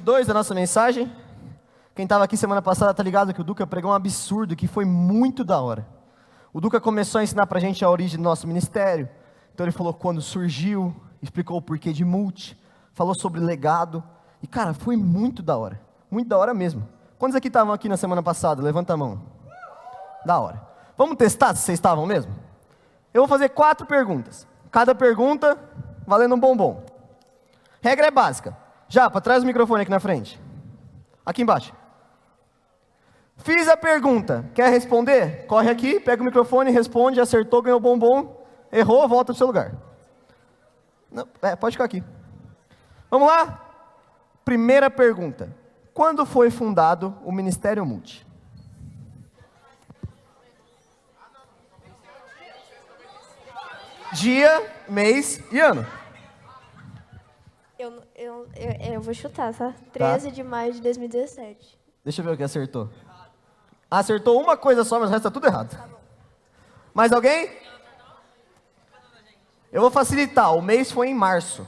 2 da nossa mensagem. Quem estava aqui semana passada tá ligado que o Duca pregou um absurdo que foi muito da hora. O Duca começou a ensinar pra gente a origem do nosso ministério. Então ele falou quando surgiu, explicou o porquê de multi, falou sobre legado. E cara, foi muito da hora mesmo. Quantos aqui estavam aqui na semana passada? Levanta a mão. Da hora. Vamos testar se vocês estavam mesmo? Eu vou fazer 4 perguntas. Cada pergunta valendo um bombom. Regra é básica. Japa, traz o microfone aqui na frente. Aqui embaixo. Fiz a pergunta. Quer responder? Corre aqui, pega o microfone, responde, acertou, ganhou bombom. Errou, volta pro seu lugar. Não, pode ficar aqui. Vamos lá? Primeira pergunta. Quando foi fundado o Ministério Multi? Dia, mês e ano. Eu vou chutar, tá? 13 de maio de 2017. Deixa eu ver o que acertou. Acertou uma coisa só, mas o resto tá tudo errado. Mais alguém? Eu vou facilitar. O mês foi em março.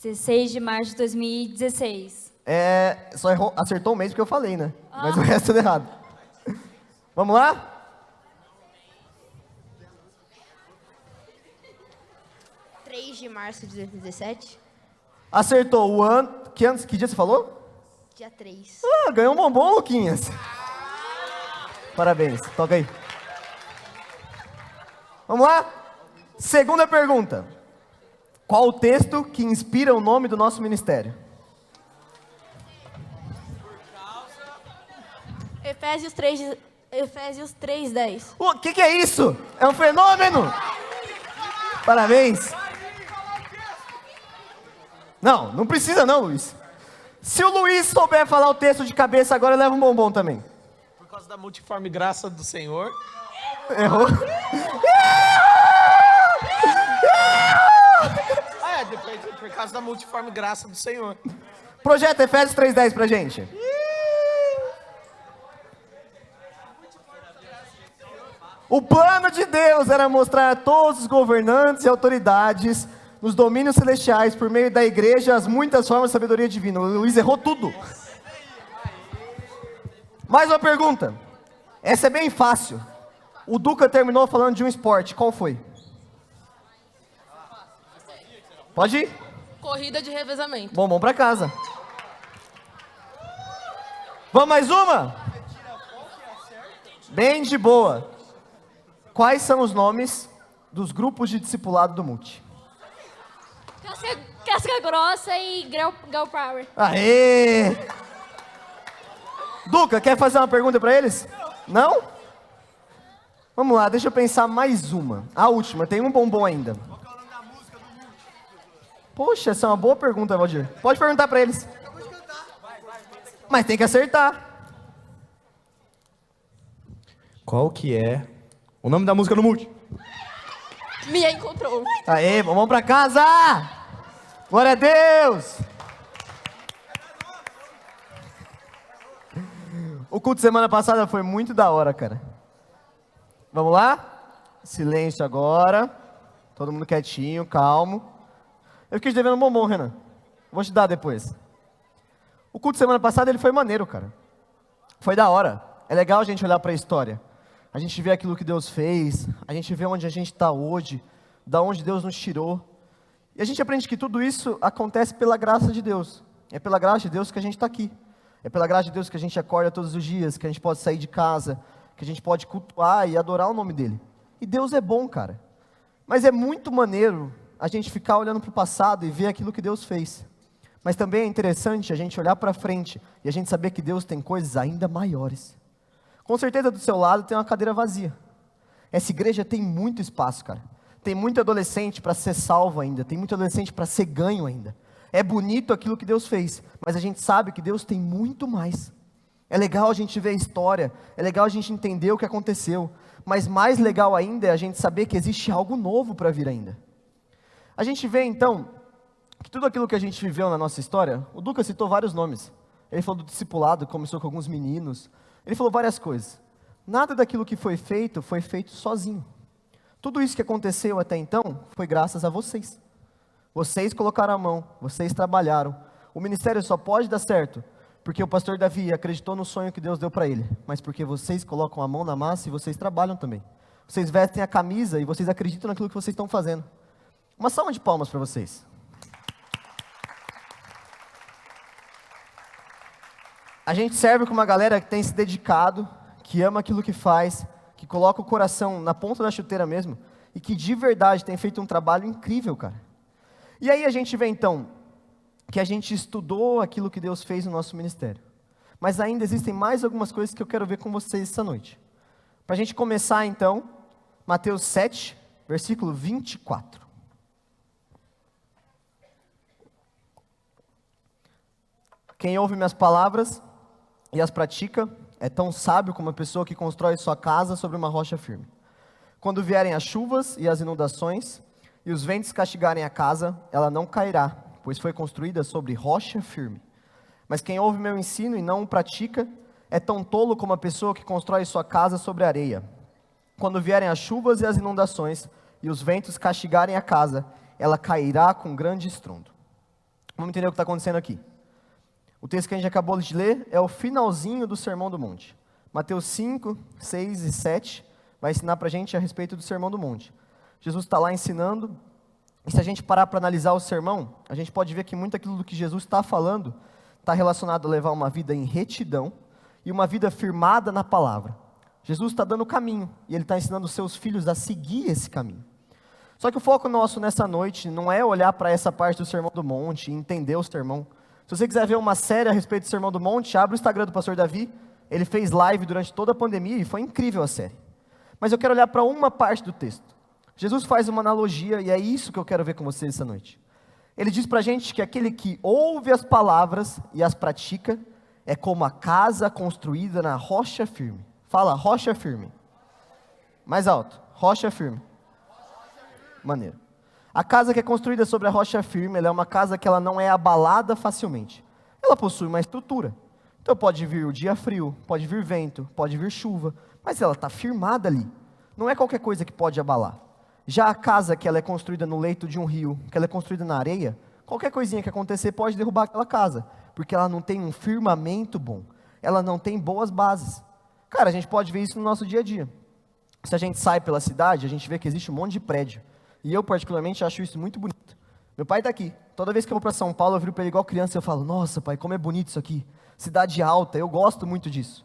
16 de março de 2016. Só errou, acertou o mês porque eu falei, né? Mas o resto tudo errado. Vamos lá? De março de 2017? Acertou o ano. Que dia você falou? Dia 3. Ganhou um bombom, Luquinhas. Parabéns. Toca aí. Vamos lá? Segunda pergunta. Qual o texto que inspira o nome do nosso ministério? Efésios 3:10. O que é isso? É um fenômeno! Parabéns. Não precisa não, Luiz. Se o Luiz souber falar o texto de cabeça agora, leva um bombom também. Por causa da multiforme graça do Senhor. Errou. Depois, por causa da multiforme graça do Senhor. Projeta Efésios 3:10 pra gente. O plano de Deus era mostrar a todos os governantes e autoridades nos domínios celestiais, por meio da igreja, as muitas formas de sabedoria divina. O Luiz errou tudo. Mais uma pergunta. Essa é bem fácil. O Duca terminou falando de um esporte. Qual foi? Pode ir? Corrida de revezamento. Bombom pra casa. Vamos mais uma? Bem de boa. Quais são os nomes dos grupos de discipulado do Multi? Casca Grossa e Girl Power. Aê! Duca, quer fazer uma pergunta para eles? Não? Vamos lá, deixa eu pensar mais uma. A última, tem um bombom ainda. Poxa, essa é uma boa pergunta, Valdir. Pode perguntar para eles. Mas tem que acertar. Qual que é o nome da música do Multi? Mia encontrou. Aê, vamos pra casa! Glória a Deus! O culto semana passada foi muito da hora, cara. Vamos lá? Silêncio agora. Todo mundo quietinho, calmo. Eu fiquei te devendo um bombom, Renan. Vou te dar depois. O culto semana passada ele foi maneiro, cara. Foi da hora. É legal a gente olhar pra história. A gente vê aquilo que Deus fez. A gente vê onde a gente está hoje. Da onde Deus nos tirou. E a gente aprende que tudo isso acontece pela graça de Deus. É pela graça de Deus que a gente está aqui. É pela graça de Deus que a gente acorda todos os dias, que a gente pode sair de casa, que a gente pode cultuar e adorar o nome dEle. E Deus é bom, cara. Mas é muito maneiro a gente ficar olhando para o passado e ver aquilo que Deus fez. Mas também é interessante a gente olhar para frente e a gente saber que Deus tem coisas ainda maiores. Com certeza do seu lado tem uma cadeira vazia. Essa igreja tem muito espaço, cara. Tem muito adolescente para ser salvo ainda, tem muito adolescente para ser ganho ainda. É bonito aquilo que Deus fez, mas a gente sabe que Deus tem muito mais. É legal a gente ver a história, é legal a gente entender o que aconteceu, mas mais legal ainda é a gente saber que existe algo novo para vir ainda. A gente vê então, que tudo aquilo que a gente viveu na nossa história, o Duca citou vários nomes. Ele falou do discipulado, começou com alguns meninos, ele falou várias coisas. Nada daquilo que foi feito sozinho. Tudo isso que aconteceu até então foi graças a vocês. Vocês colocaram a mão, vocês trabalharam. O ministério só pode dar certo porque o pastor Davi acreditou no sonho que Deus deu para ele, mas porque vocês colocam a mão na massa e vocês trabalham também. Vocês vestem a camisa e vocês acreditam naquilo que vocês estão fazendo. Uma salva de palmas para vocês. A gente serve com uma galera que tem se dedicado, que ama aquilo que faz, que coloca o coração na ponta da chuteira mesmo, e que de verdade tem feito um trabalho incrível, cara. E aí a gente vê então, que a gente estudou aquilo que Deus fez no nosso ministério. Mas ainda existem mais algumas coisas que eu quero ver com vocês essa noite. Para a gente começar então, Mateus 7, versículo 24. Quem ouve minhas palavras e as pratica é tão sábio como a pessoa que constrói sua casa sobre uma rocha firme. Quando vierem as chuvas e as inundações, e os ventos castigarem a casa, ela não cairá, pois foi construída sobre rocha firme. Mas quem ouve meu ensino e não o pratica, é tão tolo como a pessoa que constrói sua casa sobre areia. Quando vierem as chuvas e as inundações, e os ventos castigarem a casa, ela cairá com grande estrondo. Vamos entender o que está acontecendo aqui. O texto que a gente acabou de ler é o finalzinho do Sermão do Monte. Mateus 5, 6 e 7 vai ensinar para a gente a respeito do Sermão do Monte. Jesus está lá ensinando, e se a gente parar para analisar o sermão, a gente pode ver que muito aquilo do que Jesus está falando está relacionado a levar uma vida em retidão e uma vida firmada na palavra. Jesus está dando o caminho, e Ele está ensinando os seus filhos a seguir esse caminho. Só que o foco nosso nessa noite não é olhar para essa parte do Sermão do Monte e entender o sermão. Se você quiser ver uma série a respeito do Sermão do Monte, abre o Instagram do pastor Davi, ele fez live durante toda a pandemia e foi incrível a série. Mas eu quero olhar para uma parte do texto. Jesus faz uma analogia e é isso que eu quero ver com vocês essa noite. Ele diz para a gente que aquele que ouve as palavras e as pratica é como a casa construída na rocha firme. Fala, rocha firme. Mais alto, rocha firme. Maneiro. A casa que é construída sobre a rocha firme, ela é uma casa que ela não é abalada facilmente. Ela possui uma estrutura. Então pode vir o dia frio, pode vir vento, pode vir chuva, mas ela está firmada ali. Não é qualquer coisa que pode abalar. Já a casa que ela é construída no leito de um rio, que ela é construída na areia, qualquer coisinha que acontecer pode derrubar aquela casa, porque ela não tem um firmamento bom, ela não tem boas bases. Cara, a gente pode ver isso no nosso dia a dia. Se a gente sai pela cidade, a gente vê que existe um monte de prédio, e eu particularmente acho isso muito bonito. Meu pai está aqui, toda vez que eu vou para São Paulo, eu viro para ele igual criança e eu falo, nossa pai, como é bonito isso aqui, cidade alta, eu gosto muito disso.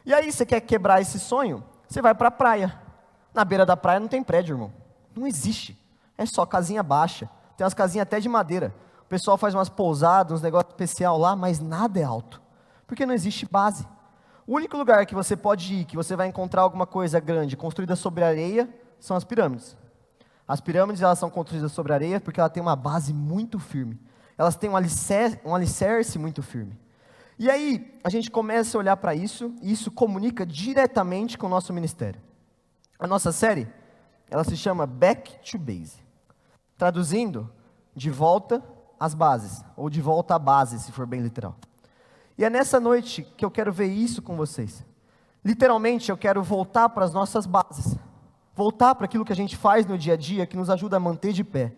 E aí você quer quebrar esse sonho, você vai para a praia. Na beira da praia não tem prédio, irmão. Não existe, é só casinha baixa, tem umas casinhas até de madeira, o pessoal faz umas pousadas, uns negócios especial lá, mas nada é alto, porque não existe base. O único lugar que você pode ir, que você vai encontrar alguma coisa grande, construída sobre areia, são as pirâmides. As pirâmides, elas são construídas sobre areia, porque ela tem uma base muito firme, elas têm um alicerce muito firme. E aí, a gente começa a olhar para isso, e isso comunica diretamente com o nosso ministério. A nossa série, ela se chama Back to Base. Traduzindo, de volta às bases, ou de volta à base, se for bem literal. E é nessa noite que eu quero ver isso com vocês. Literalmente, eu quero voltar para as nossas bases. Voltar para aquilo que a gente faz no dia a dia, que nos ajuda a manter de pé.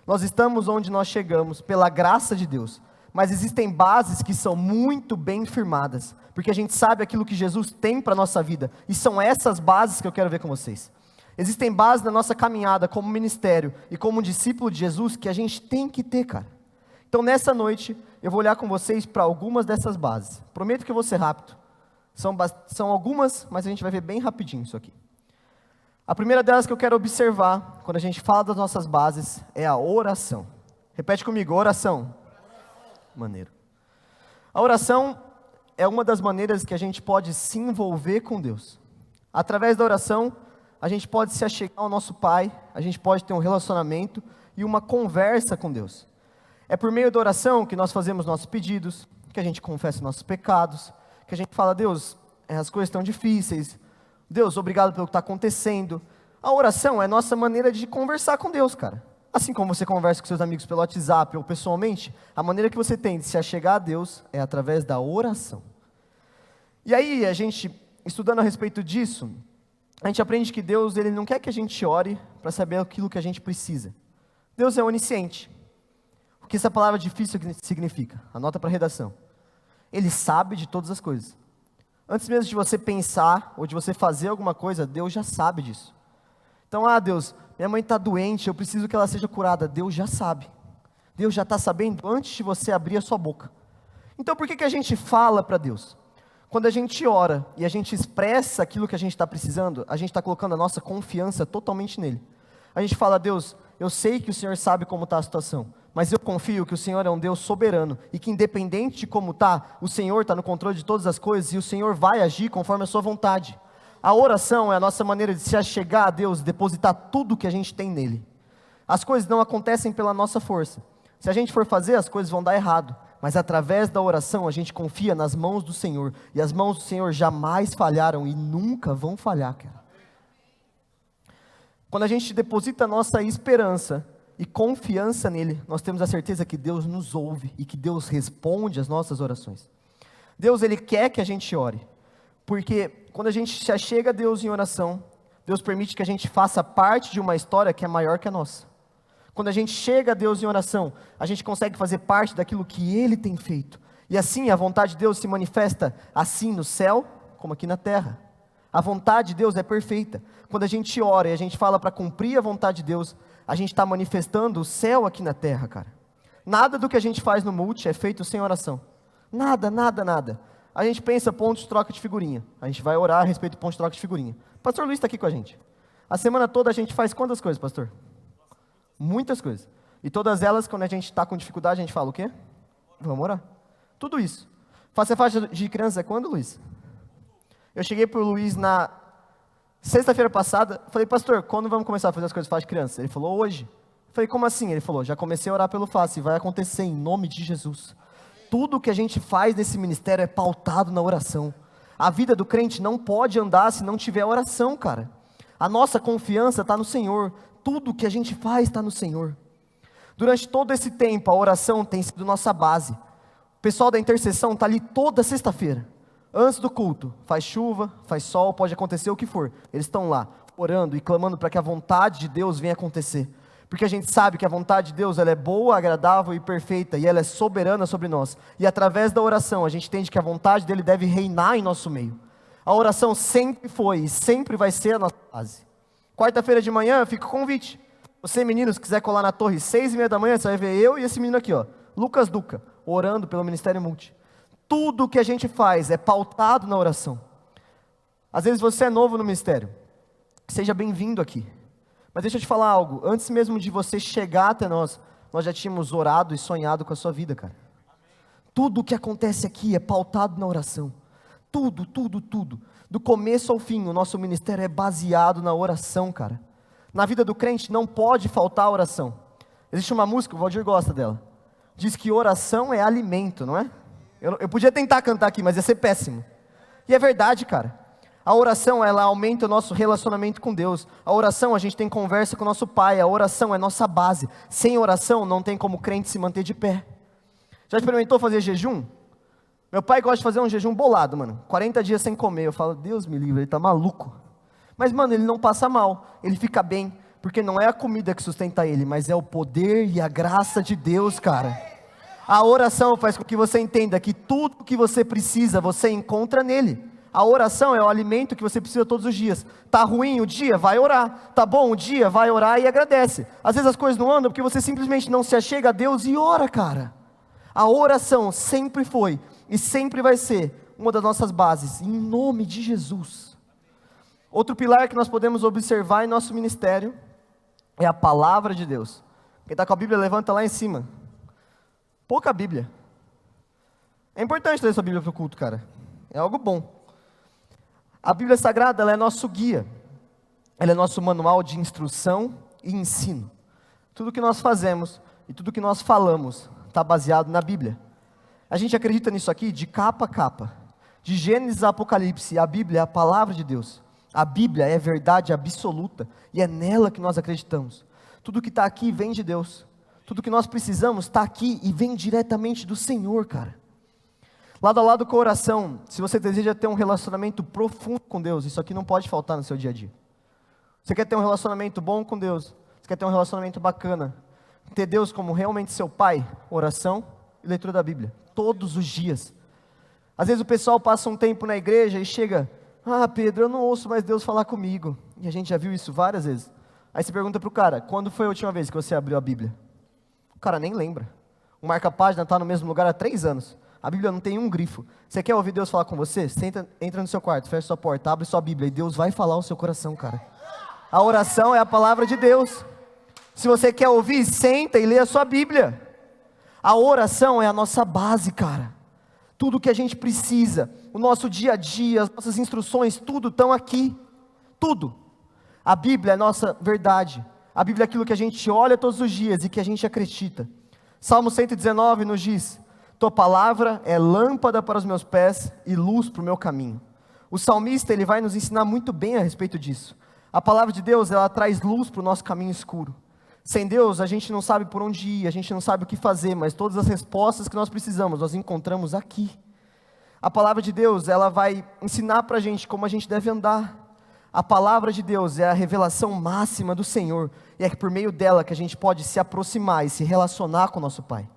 Nós estamos onde nós chegamos, pela graça de Deus. Mas existem bases que são muito bem firmadas, porque a gente sabe aquilo que Jesus tem para a nossa vida. E são essas bases que eu quero ver com vocês. Existem bases na nossa caminhada como ministério e como discípulo de Jesus que a gente tem que ter, cara. Então nessa noite eu vou olhar com vocês para algumas dessas bases. Prometo que eu vou ser rápido. São algumas, mas a gente vai ver bem rapidinho isso aqui. A primeira delas que eu quero observar, quando a gente fala das nossas bases, é a oração. Repete comigo, oração. Maneiro. A oração é uma das maneiras que a gente pode se envolver com Deus. Através da oração, a gente pode se achegar ao nosso Pai, a gente pode ter um relacionamento e uma conversa com Deus. É por meio da oração que nós fazemos nossos pedidos, que a gente confessa nossos pecados, que a gente fala, Deus, as coisas estão difíceis, Deus, obrigado pelo que está acontecendo. A oração é a nossa maneira de conversar com Deus, cara. Assim como você conversa com seus amigos pelo WhatsApp ou pessoalmente, a maneira que você tem de se achegar a Deus é através da oração. E aí, a gente, estudando a respeito disso, a gente aprende que Deus, Ele não quer que a gente ore para saber aquilo que a gente precisa. Deus é onisciente. que essa palavra difícil significa? Anota para a redação. Ele sabe de todas as coisas. Antes mesmo de você pensar ou de você fazer alguma coisa, Deus já sabe disso. Então, Deus, minha mãe está doente, eu preciso que ela seja curada. Deus já sabe. Deus já está sabendo antes de você abrir a sua boca. Então, por que a gente fala para Deus? Quando a gente ora e a gente expressa aquilo que a gente está precisando, a gente está colocando a nossa confiança totalmente nele. A gente fala: Deus, eu sei que o Senhor sabe como está a situação, mas eu confio que o Senhor é um Deus soberano e que independente de como está, o Senhor está no controle de todas as coisas e o Senhor vai agir conforme a sua vontade. A oração é a nossa maneira de se achegar a Deus, depositar tudo que a gente tem nele. As coisas não acontecem pela nossa força. Se a gente for fazer, as coisas vão dar errado. Mas através da oração a gente confia nas mãos do Senhor. E as mãos do Senhor jamais falharam e nunca vão falhar, cara. Quando a gente deposita a nossa esperança e confiança nele, nós temos a certeza que Deus nos ouve e que Deus responde às nossas orações. Deus, Ele quer que a gente ore. Porque quando a gente se achega a Deus em oração, Deus permite que a gente faça parte de uma história que é maior que a nossa. Quando a gente chega a Deus em oração, a gente consegue fazer parte daquilo que Ele tem feito. E assim a vontade de Deus se manifesta assim no céu, como aqui na terra. A vontade de Deus é perfeita. Quando a gente ora e a gente fala para cumprir a vontade de Deus, a gente está manifestando o céu aqui na terra, cara. Nada do que a gente faz no multi é feito sem oração. Nada, nada, nada. A gente pensa pontos de troca de figurinha. A gente vai orar a respeito de pontos de troca de figurinha. O pastor Luiz está aqui com a gente. A semana toda a gente faz quantas coisas, pastor? Muitas coisas. E todas elas, quando a gente está com dificuldade, a gente fala o quê? Vamos orar. Tudo isso. Fazer faixa de criança é quando, Luiz? Eu cheguei para o Luiz na sexta-feira passada, falei: pastor, quando vamos começar a fazer as coisas de faixa de criança? Ele falou: hoje. Eu falei: como assim? Ele falou: já comecei a orar pelo face, vai acontecer em nome de Jesus. Tudo que a gente faz nesse ministério é pautado na oração. A vida do crente não pode andar se não tiver oração, cara. A nossa confiança está no Senhor. Tudo que a gente faz está no Senhor. Durante todo esse tempo, a oração tem sido nossa base. O pessoal da intercessão está ali toda sexta-feira. Antes do culto, faz chuva, faz sol, pode acontecer o que for. Eles estão lá, orando e clamando para que a vontade de Deus venha acontecer. Porque a gente sabe que a vontade de Deus ela é boa, agradável e perfeita. E ela é soberana sobre nós. E através da oração, a gente entende que a vontade dele deve reinar em nosso meio. A oração sempre foi e sempre vai ser a nossa base. Quarta-feira de manhã, fica o convite. Você, meninos, quiser colar na torre 6:30 da manhã, você vai ver eu e esse menino aqui, ó, Lucas Duca, orando pelo Ministério Multi. Tudo que a gente faz é pautado na oração. Às vezes você é novo no ministério. Seja bem-vindo aqui. Mas deixa eu te falar algo. Antes mesmo de você chegar até nós já tínhamos orado e sonhado com a sua vida, cara. Tudo o que acontece aqui é pautado na oração. Tudo, tudo, tudo. Do começo ao fim, o nosso ministério é baseado na oração, cara. Na vida do crente não pode faltar oração. Existe uma música, o Valdir gosta dela. Diz que oração é alimento, não é? Eu podia tentar cantar aqui, mas ia ser péssimo. E é verdade, cara. A oração, ela aumenta o nosso relacionamento com Deus. A oração, a gente tem conversa com o nosso Pai. A oração é nossa base. Sem oração, não tem como o crente se manter de pé. Já experimentou fazer jejum? Meu pai gosta de fazer um jejum bolado, mano. 40 dias sem comer. Eu falo: Deus me livre, ele tá maluco. Mas, mano, ele não passa mal. Ele fica bem. Porque não é a comida que sustenta ele, mas é o poder e a graça de Deus, cara. A oração faz com que você entenda que tudo que você precisa, você encontra nele. A oração é o alimento que você precisa todos os dias. Tá ruim o dia? Vai orar. Tá bom o dia? Vai orar e agradece. Às vezes as coisas não andam porque você simplesmente não se achega a Deus e ora, cara. A oração sempre foi e sempre vai ser uma das nossas bases, em nome de Jesus. Outro pilar que nós podemos observar em nosso ministério é a palavra de Deus. Quem está com a Bíblia, levanta lá em cima. Pouca Bíblia. É importante ler sua Bíblia para o culto, cara. É algo bom. A Bíblia Sagrada, ela é nosso guia. Ela é nosso manual de instrução e ensino. Tudo que nós fazemos e tudo que nós falamos está baseado na Bíblia. A gente acredita nisso aqui de capa a capa. De Gênesis a Apocalipse, a Bíblia é a palavra de Deus. A Bíblia é verdade absoluta e é nela que nós acreditamos. Tudo que está aqui vem de Deus. Tudo que nós precisamos está aqui e vem diretamente do Senhor, cara. Lado a lado com a oração, se você deseja ter um relacionamento profundo com Deus, isso aqui não pode faltar no seu dia a dia. Você quer ter um relacionamento bom com Deus, você quer ter um relacionamento bacana, ter Deus como realmente seu pai, oração e leitura da Bíblia, todos os dias. Às vezes o pessoal passa um tempo na igreja e chega, Pedro, eu não ouço mais Deus falar comigo. E a gente já viu isso várias vezes. Aí você pergunta pro cara, quando foi a última vez que você abriu a Bíblia? O cara nem lembra. O marca-página está no mesmo lugar há 3 anos. A Bíblia não tem um grifo. Você quer ouvir Deus falar com você? Você entra no seu quarto, fecha sua porta, abre sua Bíblia e Deus vai falar ao seu coração, cara. A oração é a palavra de Deus. Se você quer ouvir, senta e lê a sua Bíblia. A oração é a nossa base, cara. Tudo que a gente precisa, o nosso dia a dia, as nossas instruções, tudo estão aqui. Tudo. A Bíblia é a nossa verdade. A Bíblia é aquilo que a gente olha todos os dias e que a gente acredita. Salmo 119 nos diz, tua palavra é lâmpada para os meus pés e luz para o meu caminho. O salmista, ele vai nos ensinar muito bem a respeito disso. A palavra de Deus, ela traz luz para o nosso caminho escuro. Sem Deus, a gente não sabe por onde ir, a gente não sabe o que fazer, mas todas as respostas que nós precisamos, nós encontramos aqui. A palavra de Deus, ela vai ensinar para a gente como a gente deve andar. A palavra de Deus é a revelação máxima do Senhor, e é por meio dela que a gente pode se aproximar e se relacionar com o nosso Pai.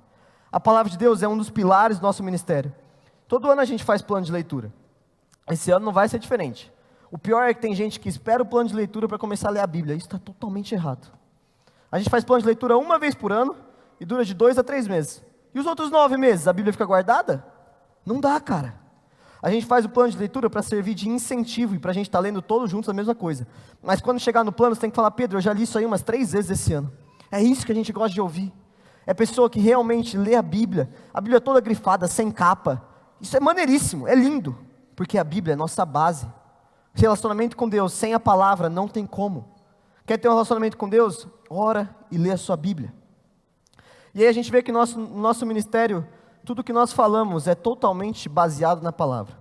A palavra de Deus é um dos pilares do nosso ministério. Todo ano a gente faz plano de leitura. Esse ano não vai ser diferente. O pior é que tem gente que espera o plano de leitura para começar a ler a Bíblia. Isso está totalmente errado. A gente faz plano de leitura uma vez por ano e dura de 2 a 3 meses. E os outros 9 meses, a Bíblia fica guardada? Não dá, cara. A gente faz o plano de leitura para servir de incentivo e para a gente estar lendo todos juntos a mesma coisa. Mas quando chegar no plano, você tem que falar, Pedro, eu já li isso aí umas 3 vezes esse ano. É isso que a gente gosta de ouvir. É pessoa que realmente lê a Bíblia toda grifada, sem capa. Isso é maneiríssimo, é lindo, porque a Bíblia é nossa base. Relacionamento com Deus sem a palavra não tem como. Quer ter um relacionamento com Deus? Ora e lê a sua Bíblia. E aí a gente vê que no nosso ministério, tudo que nós falamos é totalmente baseado na palavra.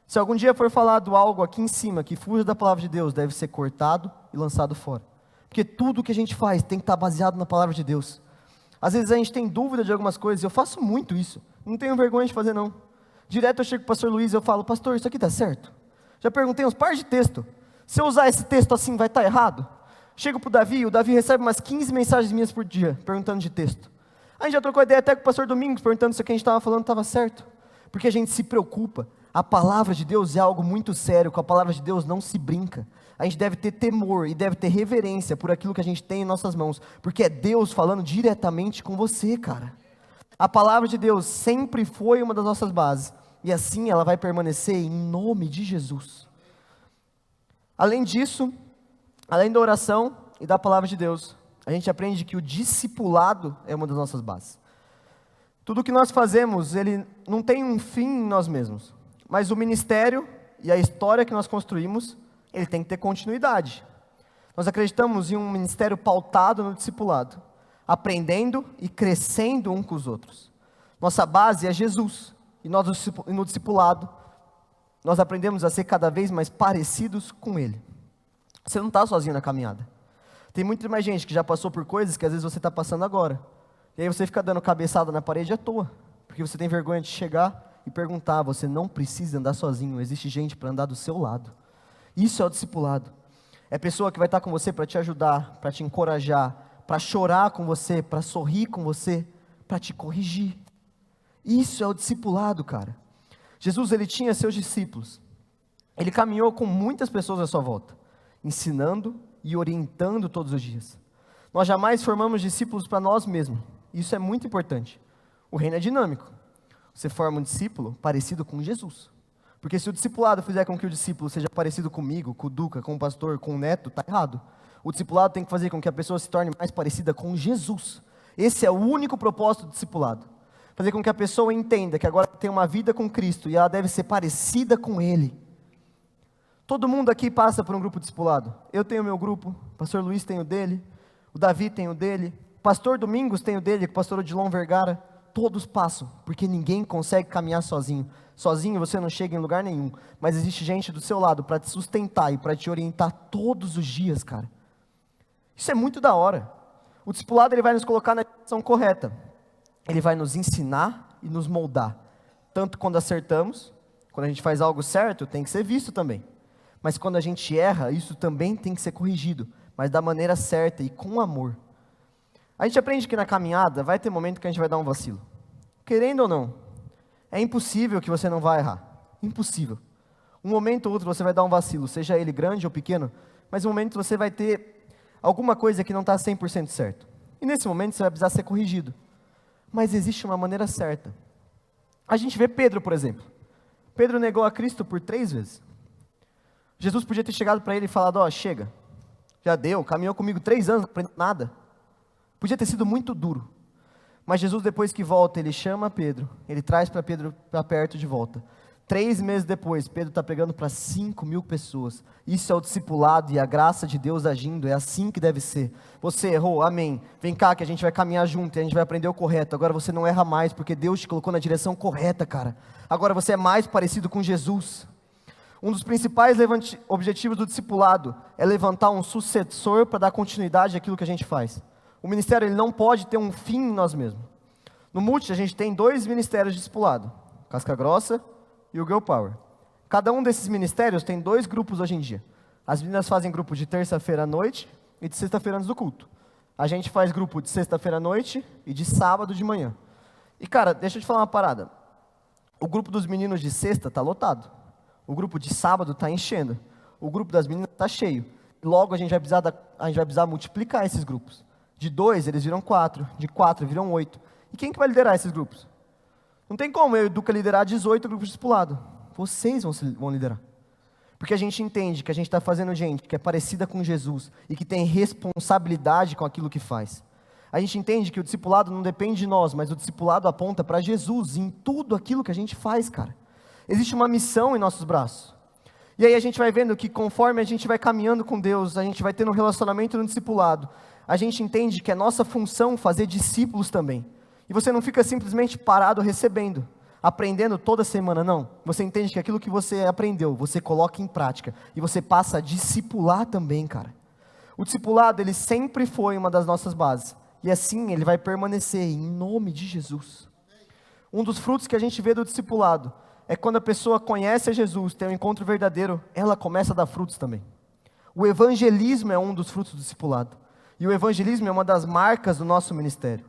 Se algum dia for falado algo aqui em cima que fuja da palavra de Deus, deve ser cortado e lançado fora. Porque tudo que a gente faz tem que estar baseado na palavra de Deus. Às vezes a gente tem dúvida de algumas coisas, eu faço muito isso, não tenho vergonha de fazer não. Direto eu chego para o pastor Luiz e eu falo, pastor, isso aqui está certo? Já perguntei uns par de texto, se eu usar esse texto assim vai estar errado? Chego para o Davi recebe umas 15 mensagens minhas por dia, perguntando de texto. A gente já trocou ideia até com o pastor Domingos, perguntando se o que a gente estava falando estava certo. Porque a gente se preocupa, a palavra de Deus é algo muito sério, com a palavra de Deus não se brinca. A gente deve ter temor e deve ter reverência por aquilo que a gente tem em nossas mãos, porque é Deus falando diretamente com você, cara. A palavra de Deus sempre foi uma das nossas bases, e assim ela vai permanecer em nome de Jesus. Além disso, além da oração e da palavra de Deus, a gente aprende que o discipulado é uma das nossas bases. Tudo que nós fazemos, ele não tem um fim em nós mesmos, mas o ministério e a história que nós construímos, ele tem que ter continuidade. Nós acreditamos em um ministério pautado no discipulado, aprendendo e crescendo um com os outros. Nossa base é Jesus, e no discipulado, nós aprendemos a ser cada vez mais parecidos com Ele. Você não está sozinho na caminhada. Tem muita mais gente que já passou por coisas que às vezes você está passando agora. E aí você fica dando cabeçada na parede à toa, porque você tem vergonha de chegar e perguntar, você não precisa andar sozinho, existe gente para andar do seu lado. Isso é o discipulado. É pessoa que vai estar com você para te ajudar, para te encorajar, para chorar com você, para sorrir com você, para te corrigir. Isso é o discipulado, cara. Jesus, ele tinha seus discípulos. Ele caminhou com muitas pessoas à sua volta, ensinando e orientando todos os dias. Nós jamais formamos discípulos para nós mesmos. Isso é muito importante. O reino é dinâmico. Você forma um discípulo parecido com Jesus. Porque se o discipulado fizer com que o discípulo seja parecido comigo, com o Duca, com o pastor, com o neto, está errado. O discipulado tem que fazer com que a pessoa se torne mais parecida com Jesus. Esse é o único propósito do discipulado. Fazer com que a pessoa entenda que agora tem uma vida com Cristo e ela deve ser parecida com Ele. Todo mundo aqui passa por um grupo discipulado. Eu tenho o meu grupo, o pastor Luiz tem o dele, o Davi tem o dele, o pastor Domingos tem o dele, o pastor Odilon Vergara. Todos passam, porque ninguém consegue caminhar sozinho. Sozinho você não chega em lugar nenhum, mas existe gente do seu lado para te sustentar e para te orientar todos os dias, cara. Isso é muito da hora. O discipulado, ele vai nos colocar na direção correta. Ele vai nos ensinar e nos moldar. Tanto quando acertamos, quando a gente faz algo certo, tem que ser visto também. Mas quando a gente erra, isso também tem que ser corrigido, mas da maneira certa e com amor. A gente aprende que na caminhada vai ter momento que a gente vai dar um vacilo. Querendo ou não, é impossível que você não vá errar. Impossível. Um momento ou outro você vai dar um vacilo, seja ele grande ou pequeno, mas um momento você vai ter alguma coisa que não está 100% certo. E nesse momento você vai precisar ser corrigido. Mas existe uma maneira certa. A gente vê Pedro, por exemplo. Pedro negou a Cristo por 3 vezes. Jesus podia ter chegado para ele e falado, ó, chega, já deu, caminhou comigo 3 anos, não aprendeu nada. Podia ter sido muito duro. Mas Jesus, depois que volta, ele chama Pedro, ele traz para Pedro para perto de volta. 3 meses depois, Pedro está pregando para 5.000 pessoas. Isso é o discipulado e a graça de Deus agindo, é assim que deve ser. Você errou, amém. Vem cá que a gente vai caminhar junto e a gente vai aprender o correto. Agora você não erra mais, porque Deus te colocou na direção correta, cara. Agora você é mais parecido com Jesus. Um dos principais objetivos do discipulado é levantar um sucessor para dar continuidade àquilo que a gente faz. O ministério ele não pode ter um fim em nós mesmos. No Multi a gente tem 2 ministérios de discipulado, Casca Grossa e o Girl Power. Cada um desses ministérios tem 2 grupos hoje em dia. As meninas fazem grupo de terça-feira à noite e de sexta-feira antes do culto. A gente faz grupo de sexta-feira à noite e de sábado de manhã. E cara, deixa eu te falar uma parada. O grupo dos meninos de sexta está lotado. O grupo de sábado está enchendo. O grupo das meninas está cheio. Logo a gente vai precisar multiplicar esses grupos. De 2 eles viram 4, de 4 viram 8. E quem que vai liderar esses grupos? Não tem como eu e o Duca liderar 18 grupos de discipulado. Vocês vão liderar. Porque a gente entende que a gente está fazendo gente que é parecida com Jesus e que tem responsabilidade com aquilo que faz. A gente entende que o discipulado não depende de nós, mas o discipulado aponta para Jesus em tudo aquilo que a gente faz, cara. Existe uma missão em nossos braços. E aí a gente vai vendo que conforme a gente vai caminhando com Deus, a gente vai tendo um relacionamento no discipulado, a gente entende que é nossa função fazer discípulos também. E você não fica simplesmente parado recebendo, aprendendo toda semana, não. Você entende que aquilo que você aprendeu, você coloca em prática. E você passa a discipular também, cara. O discipulado, ele sempre foi uma das nossas bases. E assim ele vai permanecer em nome de Jesus. Um dos frutos que a gente vê do discipulado é quando a pessoa conhece a Jesus, tem um encontro verdadeiro, ela começa a dar frutos também. O evangelismo é um dos frutos do discipulado. E o evangelismo é uma das marcas do nosso ministério.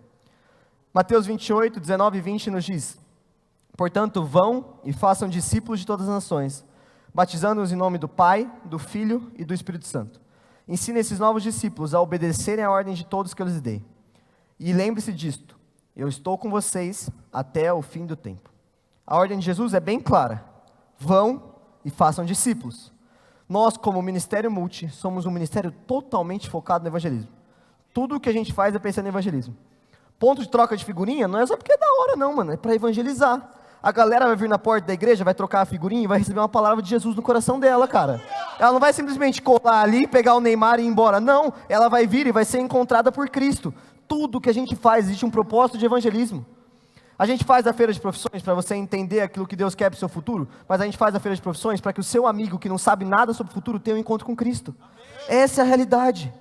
Mateus 28, 19 e 20 nos diz: portanto, vão e façam discípulos de todas as nações, batizando-os em nome do Pai, do Filho e do Espírito Santo. Ensine esses novos discípulos a obedecerem a ordem de todos que eu lhes dei. E lembre-se disto, eu estou com vocês até o fim do tempo. A ordem de Jesus é bem clara: vão e façam discípulos. Nós, como Ministério Multi, somos um ministério totalmente focado no evangelismo. Tudo o que a gente faz é pensando em evangelismo. Ponto de troca de figurinha não é só porque é da hora não, mano, é para evangelizar. A galera vai vir na porta da igreja, vai trocar a figurinha e vai receber uma palavra de Jesus no coração dela, cara. Ela não vai simplesmente colar ali, pegar o Neymar e ir embora. Não, ela vai vir e vai ser encontrada por Cristo. Tudo que a gente faz, existe um propósito de evangelismo. A gente faz a feira de profissões para você entender aquilo que Deus quer para o seu futuro, mas a gente faz a feira de profissões para que o seu amigo que não sabe nada sobre o futuro tenha um encontro com Cristo. Essa é a realidade.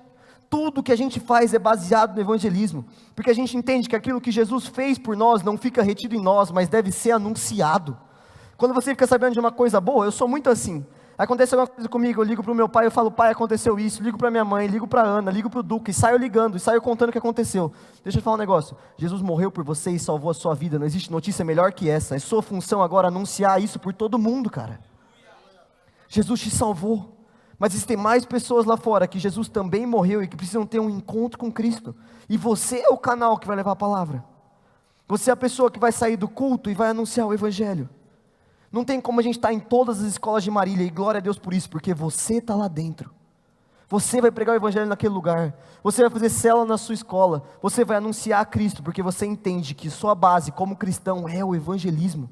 Tudo que a gente faz é baseado no evangelismo, porque a gente entende que aquilo que Jesus fez por nós não fica retido em nós, mas deve ser anunciado. Quando você fica sabendo de uma coisa boa, eu sou muito assim. Acontece alguma coisa comigo, eu ligo para o meu pai, eu falo, pai, aconteceu isso, ligo para minha mãe, ligo para a Ana, ligo para o Duque, e saio ligando, e saio contando o que aconteceu. Deixa eu te falar um negócio, Jesus morreu por você e salvou a sua vida, não existe notícia melhor que essa, é sua função agora anunciar isso por todo mundo, cara. Jesus te salvou, mas existem mais pessoas lá fora que Jesus também morreu e que precisam ter um encontro com Cristo, e você é o canal que vai levar a palavra, você é a pessoa que vai sair do culto e vai anunciar o evangelho. Não tem como a gente estar em todas as escolas de Marília, e glória a Deus por isso, porque você está lá dentro. Você vai pregar o evangelho naquele lugar, você vai fazer célula na sua escola, você vai anunciar a Cristo, porque você entende que sua base como cristão é o evangelismo.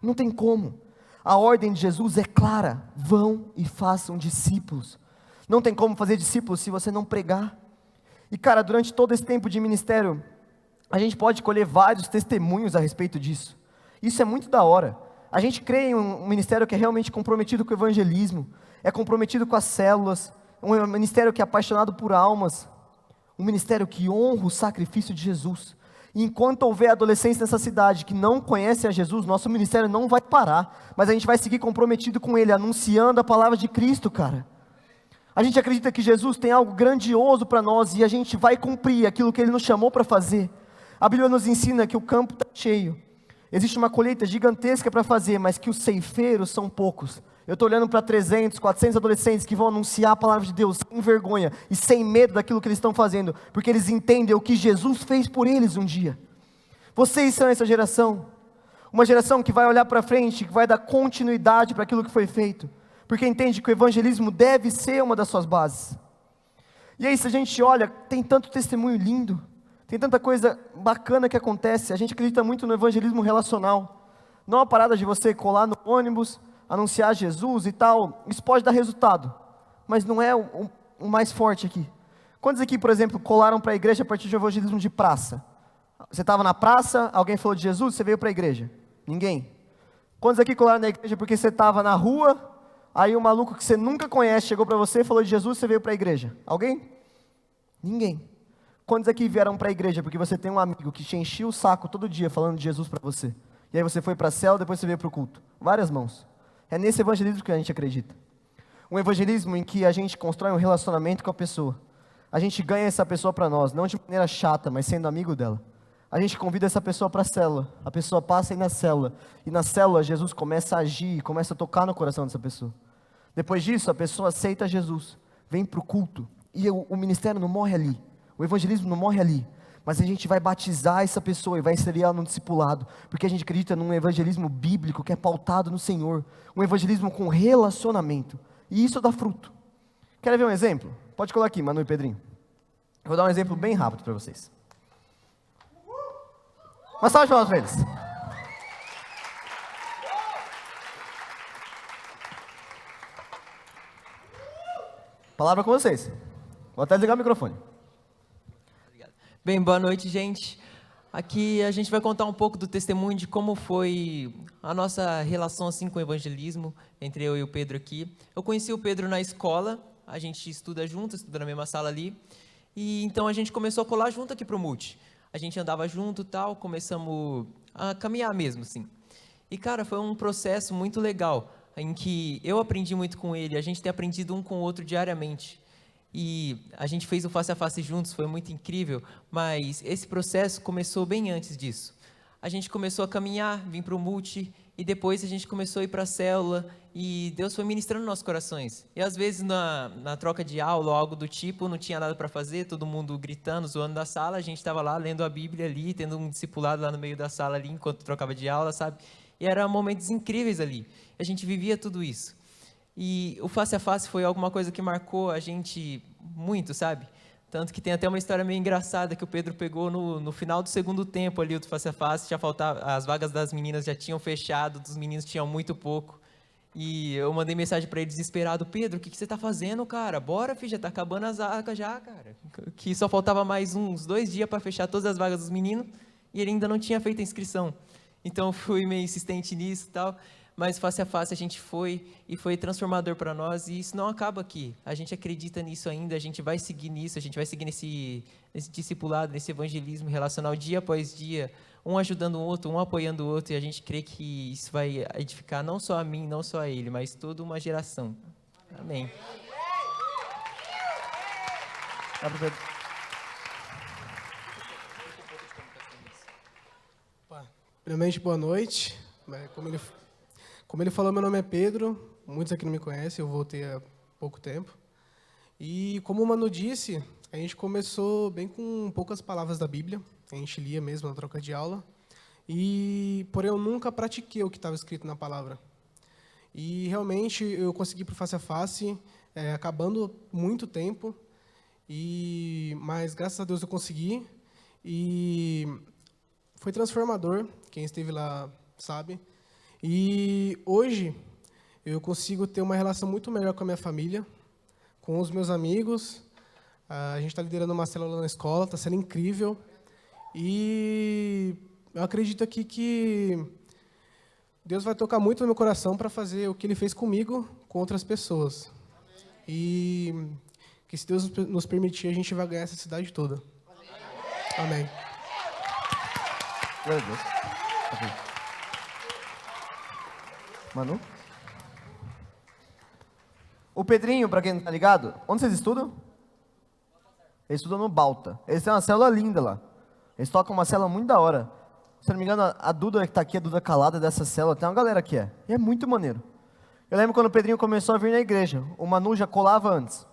Não tem como. A ordem de Jesus é clara: vão e façam discípulos. Não tem como fazer discípulos se você não pregar. E cara, durante todo esse tempo de ministério, a gente pode colher vários testemunhos a respeito disso. Isso é muito da hora. A gente crê em um ministério que é realmente comprometido com o evangelismo, é comprometido com as células, um ministério que é apaixonado por almas, um ministério que honra o sacrifício de Jesus. E enquanto houver adolescentes nessa cidade que não conhecem a Jesus, nosso ministério não vai parar, mas a gente vai seguir comprometido com Ele, anunciando a palavra de Cristo, cara. A gente acredita que Jesus tem algo grandioso para nós e a gente vai cumprir aquilo que Ele nos chamou para fazer. A Bíblia nos ensina que o campo está cheio. Existe uma colheita gigantesca para fazer, mas que os ceifeiros são poucos. Eu estou olhando para 300, 400 adolescentes que vão anunciar a palavra de Deus sem vergonha e sem medo daquilo que eles estão fazendo, porque eles entendem o que Jesus fez por eles um dia. Vocês são essa geração, uma geração que vai olhar para frente, que vai dar continuidade para aquilo que foi feito, porque entende que o evangelismo deve ser uma das suas bases. E aí, se a gente olha, tem tanto testemunho lindo, tem tanta coisa bacana que acontece. A gente acredita muito no evangelismo relacional, não a parada de você colar no ônibus, anunciar Jesus e tal. Isso pode dar resultado, mas não é o mais forte aqui. Quantos aqui, por exemplo, colaram para a igreja a partir de um evangelismo de praça? Você estava na praça, alguém falou de Jesus, você veio para a igreja? Ninguém. Quantos aqui colaram na igreja porque você estava na rua, aí um maluco que você nunca conhece chegou para você e falou de Jesus, você veio para a igreja? Alguém? Ninguém. Quantos aqui vieram para a igreja porque você tem um amigo que te enchia o saco todo dia falando de Jesus para você? E aí você foi para a célula, depois você veio para o culto? Várias mãos. É nesse evangelismo que a gente acredita. Um evangelismo em que a gente constrói um relacionamento com a pessoa. A gente ganha essa pessoa para nós, não de maneira chata, mas sendo amigo dela. A gente convida essa pessoa para a célula. A pessoa passa aí na célula. E na célula Jesus começa a agir, começa a tocar no coração dessa pessoa. Depois disso, a pessoa aceita Jesus. Vem para o culto. E o ministério não morre ali. O evangelismo não morre ali. Mas a gente vai batizar essa pessoa e vai inserir ela no discipulado. Porque a gente acredita num evangelismo bíblico que é pautado no Senhor. Um evangelismo com relacionamento. E isso dá fruto. Quer ver um exemplo? Pode colocar aqui, Manu e Pedrinho. Eu vou dar um exemplo bem rápido para vocês. Uma salva de palmas para eles. Palavra com vocês. Vou até desligar o microfone. Bem, boa noite, gente. Aqui a gente vai contar um pouco do testemunho de como foi a nossa relação assim com o evangelismo, entre eu e o Pedro aqui. Eu conheci o Pedro na escola, a gente estuda junto, estuda na mesma sala ali, e então a gente começou a colar junto aqui pro Multi. A gente andava junto e tal, começamos a caminhar mesmo, assim. E, cara, foi um processo muito legal, em que eu aprendi muito com ele, a gente tem aprendido um com o outro diariamente. E a gente fez o Face a Face juntos, foi muito incrível, mas esse processo começou bem antes disso. A gente começou a caminhar, vim para o Multi, e depois a gente começou a ir para a célula, e Deus foi ministrando nossos corações. E às vezes na troca de aula ou algo do tipo, não tinha nada para fazer, todo mundo gritando, zoando da sala, a gente estava lá lendo a Bíblia ali, tendo um discipulado lá no meio da sala ali, enquanto trocava de aula, sabe? E eram momentos incríveis ali, a gente vivia tudo isso. E o Face a Face foi alguma coisa que marcou a gente muito, sabe? Tanto que tem até uma história meio engraçada que o Pedro pegou no final do segundo tempo ali do Face a Face, já faltava, as vagas das meninas já tinham fechado, dos meninos tinham muito pouco. E eu mandei mensagem para ele desesperado: Pedro, o que você tá fazendo, cara? Bora, filho, já tá acabando as vagas já, cara. Que só faltava mais uns 2 dias para fechar todas as vagas dos meninos e ele ainda não tinha feito a inscrição. Então eu fui meio insistente nisso e tal. Mas Face a Face a gente foi, e foi transformador para nós, e isso não acaba aqui. A gente acredita nisso ainda, a gente vai seguir nisso, a gente vai seguir nesse discipulado, nesse evangelismo relacional dia após dia, um ajudando o outro, um apoiando o outro, e a gente crê que isso vai edificar não só a mim, não só a ele, mas toda uma geração. Amém. Primeiramente, boa noite. Como ele falou, meu nome é Pedro, muitos aqui não me conhecem, eu voltei há pouco tempo. E como o Manu disse, a gente começou bem com poucas palavras da Bíblia, a gente lia mesmo na troca de aula, porém eu nunca pratiquei o que estava escrito na palavra. E realmente eu consegui para o Face a Face, acabando muito tempo, mas graças a Deus eu consegui, e foi transformador, quem esteve lá sabe. E hoje eu consigo ter uma relação muito melhor com a minha família, com os meus amigos. A gente está liderando uma célula na escola, está sendo incrível. E eu acredito aqui que Deus vai tocar muito no meu coração para fazer o que Ele fez comigo com outras pessoas. E que, se Deus nos permitir, a gente vai ganhar essa cidade toda. Amém. Glória a Deus. Manu? O Pedrinho, para quem não tá ligado, onde vocês estudam? Eles estudam no Balta. Eles têm uma célula linda lá. Eles tocam uma célula muito da hora. Se não me engano, a Duda que tá aqui, a Duda Calada dessa célula, tem uma galera que é. E é muito maneiro. Eu lembro quando o Pedrinho começou a vir na igreja. O Manu já colava antes.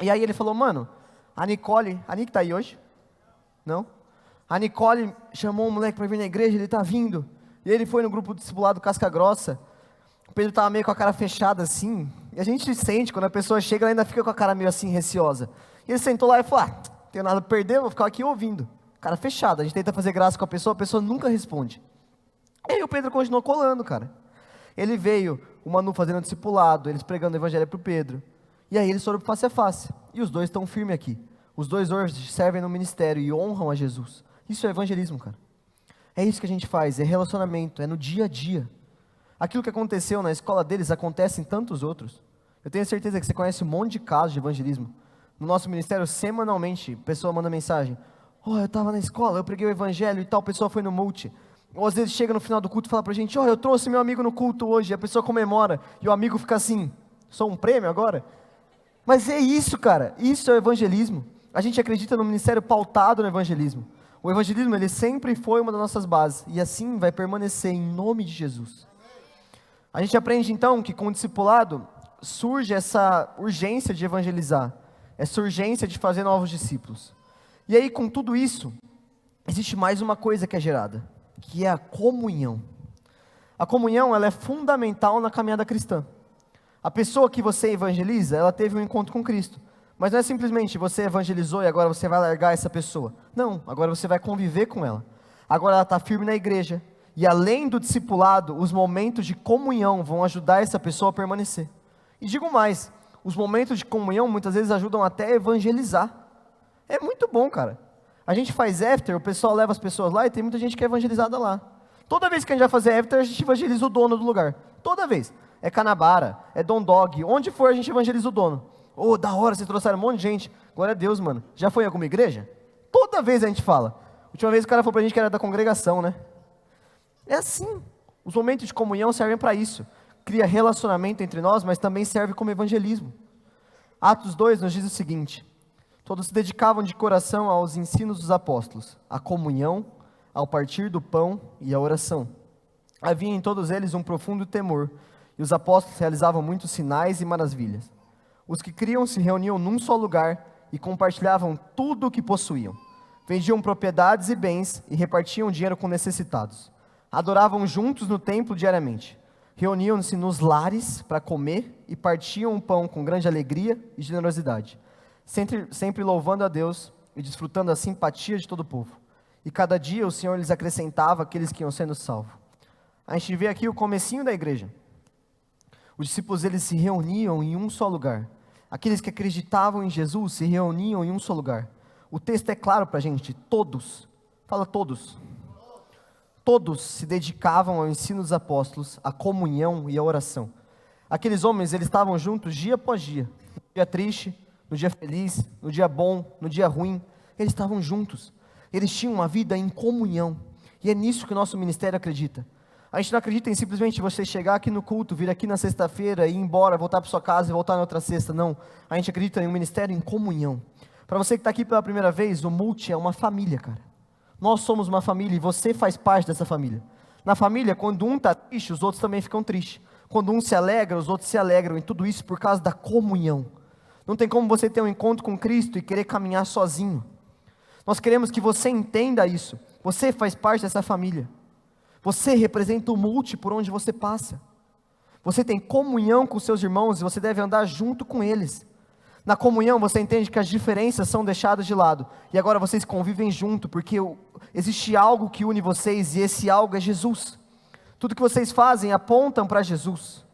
E aí ele falou, mano, a Nicole tá aí hoje? Não? A Nicole chamou um moleque para vir na igreja, ele tá vindo. E ele foi no grupo discipulado Casca Grossa. O Pedro tava meio com a cara fechada assim. E a gente sente, quando a pessoa chega, ela ainda fica com a cara meio assim, receosa. E ele sentou lá e falou, não tenho nada a perder, vou ficar aqui ouvindo. Cara fechada, a gente tenta fazer graça com a pessoa nunca responde. E aí o Pedro continuou colando, cara. Ele veio, o Manu fazendo um discipulado, eles pregando o evangelho pro Pedro. E aí eles foram pro face a face. E os dois estão firmes aqui. Os dois hoje servem no ministério e honram a Jesus. Isso é evangelismo, cara. É isso que a gente faz, é relacionamento, é no dia a dia. Aquilo que aconteceu na escola deles acontece em tantos outros. Eu tenho certeza que você conhece um monte de casos de evangelismo. No nosso ministério, semanalmente, a pessoa manda mensagem. Eu estava na escola, eu preguei o evangelho e tal, pessoa foi no multi. Ou às vezes chega no final do culto e fala pra gente, eu trouxe meu amigo no culto hoje, e a pessoa comemora, e o amigo fica assim, sou um prêmio agora? Mas é isso, cara, isso é o evangelismo. A gente acredita no ministério pautado no evangelismo. O evangelismo, ele sempre foi uma das nossas bases, e assim vai permanecer em nome de Jesus. A gente aprende então que com o discipulado surge essa urgência de evangelizar, essa urgência de fazer novos discípulos. E aí com tudo isso, existe mais uma coisa que é gerada, que é a comunhão. A comunhão, ela é fundamental na caminhada cristã. A pessoa que você evangeliza, ela teve um encontro com Cristo. Mas não é simplesmente você evangelizou e agora você vai largar essa pessoa. Não, agora você vai conviver com ela. Agora ela está firme na igreja. E além do discipulado, os momentos de comunhão vão ajudar essa pessoa a permanecer. E digo mais, os momentos de comunhão muitas vezes ajudam até a evangelizar. É muito bom, cara. A gente faz after, o pessoal leva as pessoas lá e tem muita gente que é evangelizada lá. Toda vez que a gente vai fazer after, a gente evangeliza o dono do lugar. Toda vez. É Canabara, é Don Dog, onde for a gente evangeliza o dono. Da hora, vocês trouxeram um monte de gente. Glória a Deus, mano. Já foi em alguma igreja? Toda vez a gente fala. Última vez o cara falou pra gente que era da congregação, né? É assim. Os momentos de comunhão servem para isso. Cria relacionamento entre nós, mas também serve como evangelismo. Atos 2 nos diz o seguinte: todos se dedicavam de coração aos ensinos dos apóstolos, à comunhão, ao partir do pão e à oração. Havia em todos eles um profundo temor, e os apóstolos realizavam muitos sinais e maravilhas. Os que criam se reuniam num só lugar e compartilhavam tudo o que possuíam. Vendiam propriedades e bens e repartiam dinheiro com necessitados. Adoravam juntos no templo diariamente. Reuniam-se nos lares para comer e partiam o pão com grande alegria e generosidade, sempre louvando a Deus e desfrutando a simpatia de todo o povo. E cada dia o Senhor lhes acrescentava aqueles que iam sendo salvos. A gente vê aqui o comecinho da igreja. Os discípulos, eles se reuniam em um só lugar. Aqueles que acreditavam em Jesus se reuniam em um só lugar. O texto é claro para a gente, todos, fala todos. Todos se dedicavam ao ensino dos apóstolos, à comunhão e à oração. Aqueles homens, eles estavam juntos dia após dia. No dia triste, no dia feliz, no dia bom, no dia ruim. Eles estavam juntos. Eles tinham uma vida em comunhão. E é nisso que o nosso ministério acredita. A gente não acredita em simplesmente você chegar aqui no culto, vir aqui na sexta-feira, ir embora, voltar para sua casa e voltar na outra sexta. Não. A gente acredita em um ministério em comunhão. Para você que está aqui pela primeira vez, o Multi é uma família, cara. Nós somos uma família e você faz parte dessa família. Na família, quando um está triste, os outros também ficam tristes. Quando um se alegra, os outros se alegram. E tudo isso por causa da comunhão. Não tem como você ter um encontro com Cristo e querer caminhar sozinho. Nós queremos que você entenda isso. Você faz parte dessa família. Você representa o Multi por onde você passa. Você tem comunhão com seus irmãos e você deve andar junto com eles. Na comunhão você entende que as diferenças são deixadas de lado. E agora vocês convivem junto, porque existe algo que une vocês e esse algo é Jesus. Tudo que vocês fazem apontam para Jesus.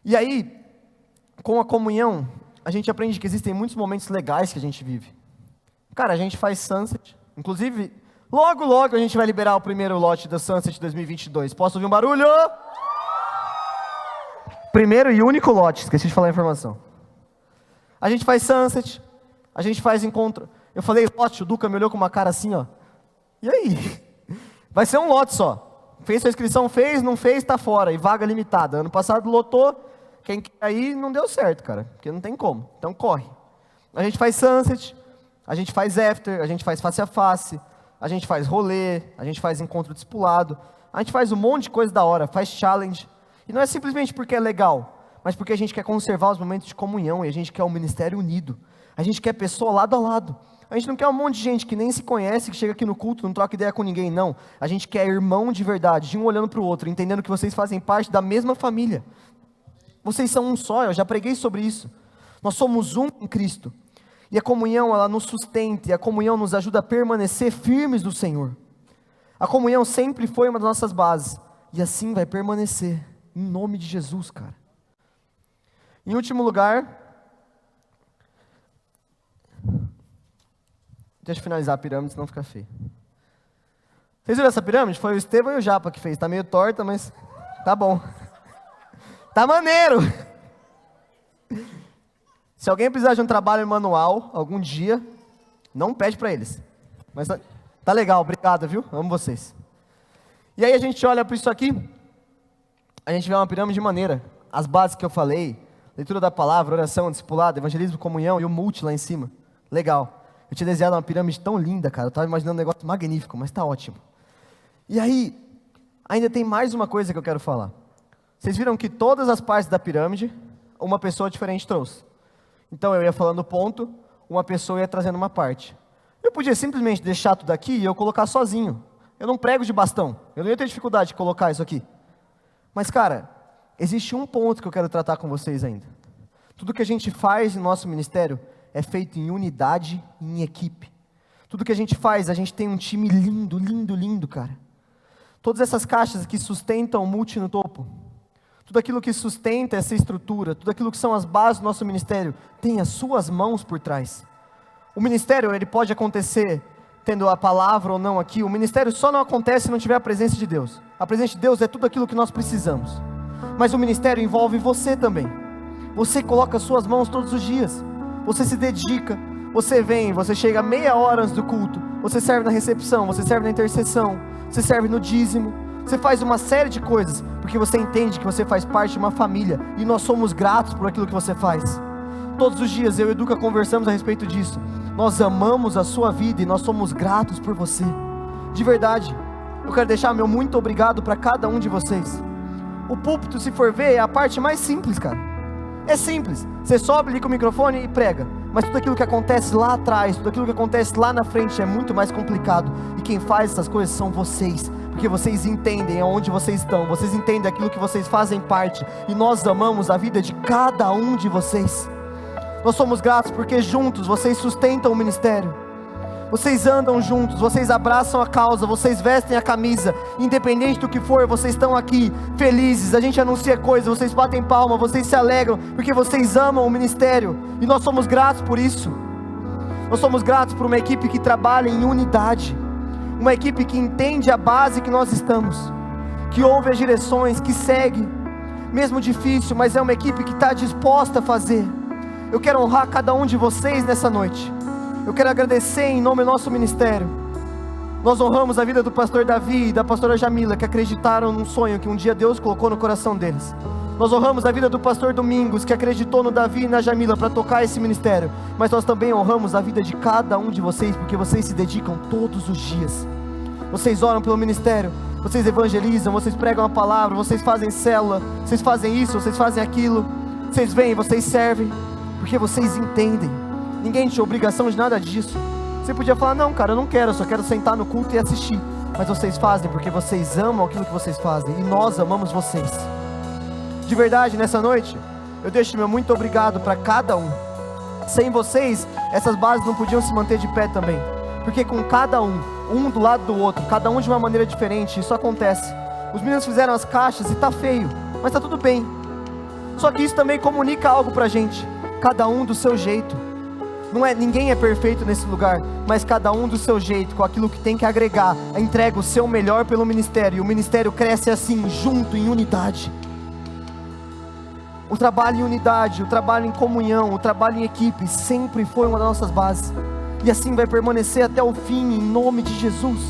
E aí, com a comunhão, a gente aprende que existem muitos momentos legais que a gente vive. Cara, a gente faz Sunset. Inclusive, logo a gente vai liberar o primeiro lote da Sunset 2022. Posso ouvir um barulho? Primeiro e único lote, esqueci de falar a informação. A gente faz Sunset, a gente faz encontro. Eu falei lote, o Duca me olhou com uma cara assim, ó. E aí? Vai ser um lote só. Fez sua inscrição, fez, não fez, tá fora. E vaga limitada. Ano passado lotou, Quem quer ir não deu certo, cara, porque não tem como. Então corre. A gente faz sunset, a gente faz after, a gente faz face a face, a gente faz rolê, a gente faz encontro discipulado, a gente faz um monte de coisa da hora, faz challenge. E não é simplesmente porque é legal, mas porque a gente quer conservar os momentos de comunhão e a gente quer um ministério unido. A gente quer pessoa lado a lado. A gente não quer um monte de gente que nem se conhece, que chega aqui no culto, não troca ideia com ninguém, não. A gente quer irmão de verdade, de um olhando para o outro, entendendo que vocês fazem parte da mesma família. Vocês são um só, eu já preguei sobre isso. Nós somos um em Cristo. E a comunhão, ela nos sustenta, e a comunhão nos ajuda a permanecer firmes no Senhor. A comunhão sempre foi uma das nossas bases, e assim vai permanecer, em nome de Jesus, cara. Em último lugar, deixa eu finalizar a pirâmide, senão fica feio. Vocês viram essa pirâmide? Foi o Estevão e o Japa que fez. Tá meio torta, mas tá bom. Tá maneiro. Se alguém precisar de um trabalho manual, algum dia, não pede para eles. Mas tá legal, obrigado, viu? Amo vocês. E aí a gente olha para isso aqui, a gente vê uma pirâmide maneira. As bases que eu falei, leitura da palavra, oração, discipulado, evangelismo, comunhão e o multi lá em cima. Legal. Eu tinha desenhado uma pirâmide tão linda, cara. Eu estava imaginando um negócio magnífico, mas tá ótimo. E aí, ainda tem mais uma coisa que eu quero falar. Vocês viram que todas as partes da pirâmide, uma pessoa diferente trouxe. Então eu ia falando o ponto, uma pessoa ia trazendo uma parte. Eu podia simplesmente deixar tudo aqui e eu colocar sozinho. Eu não prego de bastão. Eu não ia ter dificuldade de colocar isso aqui. Mas, cara, existe um ponto que eu quero tratar com vocês ainda. Tudo que a gente faz no nosso ministério é feito em unidade e em equipe. Tudo que a gente faz, a gente tem um time lindo, lindo, lindo, cara. Todas essas caixas que sustentam o multi no topo, tudo aquilo que sustenta essa estrutura, tudo aquilo que são as bases do nosso ministério, tem as suas mãos por trás. O ministério, ele pode acontecer tendo a palavra ou não aqui. O ministério só não acontece se não tiver a presença de Deus. A presença de Deus é tudo aquilo que nós precisamos. Mas o ministério envolve você também. Você coloca as suas mãos todos os dias. Você se dedica, você vem, você chega meia hora antes do culto, você serve na recepção, você serve na intercessão, você serve no dízimo, você faz uma série de coisas, porque você entende que você faz parte de uma família, e nós somos gratos por aquilo que você faz. Todos os dias eu e Educa conversamos a respeito disso. Nós amamos a sua vida e nós somos gratos por você. De verdade, eu quero deixar meu muito obrigado para cada um de vocês. O púlpito, se for ver, é a parte mais simples, cara. É simples, você sobe ali com o microfone e prega. Mas tudo aquilo que acontece lá atrás, tudo aquilo que acontece lá na frente é muito mais complicado. E quem faz essas coisas são vocês. Porque vocês entendem aonde vocês estão, vocês entendem aquilo que vocês fazem parte. E nós amamos a vida de cada um de vocês. Nós somos gratos porque juntos vocês sustentam o ministério. Vocês andam juntos, vocês abraçam a causa, vocês vestem a camisa. Independente do que for, vocês estão aqui felizes. A gente anuncia coisas, vocês batem palma, vocês se alegram, porque vocês amam o ministério. E nós somos gratos por isso. Nós somos gratos por uma equipe que trabalha em unidade. Uma equipe que entende a base que nós estamos, que ouve as direções, que segue. Mesmo difícil, mas é uma equipe que está disposta a fazer. Eu quero honrar cada um de vocês nessa noite. Eu quero agradecer em nome do nosso ministério. Nós honramos a vida do pastor Davi e da pastora Jamila, que acreditaram num sonho que um dia Deus colocou no coração deles. Nós honramos a vida do pastor Domingos, que acreditou no Davi e na Jamila para tocar esse ministério. Mas nós também honramos a vida de cada um de vocês, porque vocês se dedicam todos os dias. Vocês oram pelo ministério, vocês evangelizam, vocês pregam a palavra, vocês fazem célula, vocês fazem isso, vocês fazem aquilo. Vocês vêm, vocês servem, porque vocês entendem. Ninguém tinha obrigação de nada disso. Você podia falar, não cara, eu não quero, eu só quero sentar no culto e assistir. Mas vocês fazem porque vocês amam aquilo que vocês fazem. E nós amamos vocês. De verdade, nessa noite, eu deixo meu muito obrigado para cada um. Sem vocês, essas bases não podiam se manter de pé também. Porque com cada um do lado do outro, cada um de uma maneira diferente, isso acontece. Os meninos fizeram as caixas e tá feio, mas tá tudo bem. Só que isso também comunica algo pra gente. Cada um do seu jeito. Ninguém é perfeito nesse lugar, mas cada um do seu jeito, com aquilo que tem que agregar, entrega o seu melhor pelo ministério, e o ministério cresce assim, junto, em unidade. O trabalho em unidade, o trabalho em comunhão, o trabalho em equipe, sempre foi uma das nossas bases, e assim vai permanecer até o fim, em nome de Jesus.